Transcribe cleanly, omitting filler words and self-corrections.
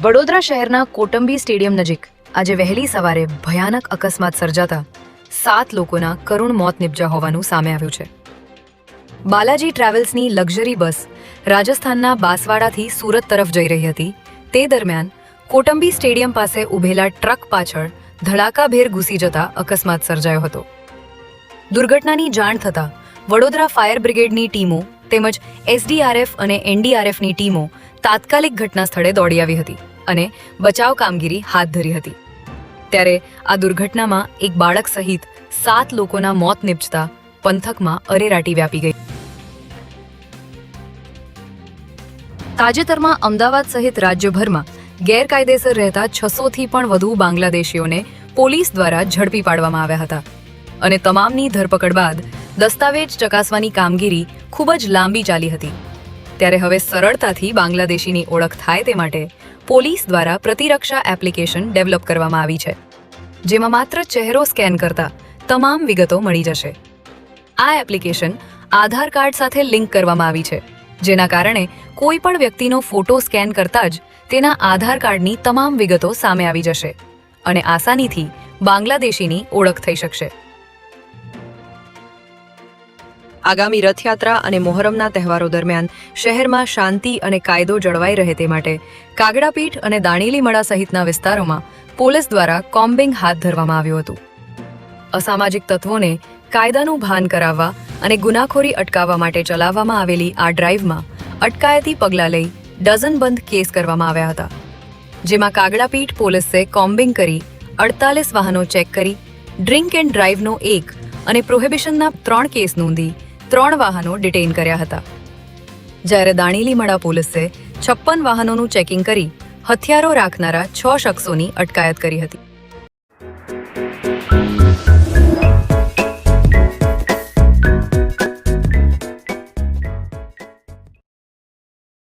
વડોદરા શહેરના કોટંબી સ્ટેડિયમ નજીક આજે વહેલી સવારે ભયાનક અકસ્માત સર્જાતા 7 લોકોના કરુણ મોત નિપજ્યા હોવાનું સામે આવ્યું છે. બાલાજી ટ્રાવેલ્સની લક્ઝરી બસ રાજસ્થાનના બાંસવાડાથી સુરત તરફ જઈ રહી હતી. તે દરમિયાન કોટંબી સ્ટેડિયમ પાસે ઊભેલા ટ્રક પાછળ ધડાકાભેર ઘૂસી જતા અકસ્માત સર્જાયો હતો. દુર્ઘટનાની જાણ થતાં વડોદરા ફાયર બ્રિગેડની ટીમો તેમજ એસડીઆરએફ અને એનડીઆરએફની ટીમો તાત્કાલિક ઘટના સ્થળે દોડી આવી હતી અને બચાવ કામગીરી હાથ ધરી હતી. ત્યારે આ દુર્ઘટનામાં એક બાળક સહિત 7 લોકોના મોત નિપજતા પંથકમાં અરેરાટી વ્યાપી ગઈ. તાજેતરમાં અમદાવાદ સહિત રાજ્યભરમાં ગેરકાયદેસર રહેતા 600થી પણ વધુ બાંગ્લાદેશીઓને પોલીસ દ્વારા ઝડપી પાડવામાં આવ્યા હતા અને તમામની ધરપકડ બાદ દસ્તાવેજ ચકાસવાની કામગીરી ખૂબ જ લાંબી ચાલી હતી. ત્યારે હવે સરળતાથી બાંગ્લાદેશીની ઓળખ થાય તે માટે પોલીસ દ્વારા પ્રતિરક્ષા એપ્લિકેશન ડેવલપ કરવામાં આવી છે, જેમાં માત્ર ચહેરો સ્કેન કરતા તમામ વિગતો મળી જશે. આ એપ્લિકેશન આધાર કાર્ડ સાથે લિંક કરવામાં આવી છે, જેના કારણે કોઈ પણ વ્યક્તિનો ફોટો સ્કેન કરતા જ તેના આધાર કાર્ડની તમામ વિગતો સામે આવી જશે અને આસાનીથી બાંગ્લાદેશીની ઓળખ થઈ શકશે. આગામી રથયાત્રા અને મોહરમના તહેવારો દરમિયાન શહેરમાં શાંતિ અને કાયદો જળવાઈ રહે તે માટે કાગડાપીઠ અને દાણીલીમડા સહિતના વિસ્તારોમાં પોલીસ દ્વારા કોમ્બિંગ હાથ ધરવામાં આવ્યું હતું. અસામાજિક તત્વોને કાયદાનું ભાન કરાવવા અને ગુનાખોરી અટકાવવા માટે ચલાવવામાં આવેલી આ ડ્રાઈવમાં અટકાયતી પગલાં લઈ ડઝનબંધ કેસ કરવામાં આવ્યા હતા, જેમાં કાગડાપીઠ પોલીસે કોમ્બિંગ કરી 48 વાહનો ચેક કરી ડ્રિંક એન્ડ ડ્રાઈવનો 1 અને પ્રોહિબિશનના 3 કેસ નોંધી 3 વાહનો ડિટેઇન કર્યા હતા. જ્યારે દાણીલીમડા પોલીસે 56 વાહનોનું ચેકિંગ કરી હથિયારો રાખનારા 6 શખ્સોની અટકાયત કરી હતી.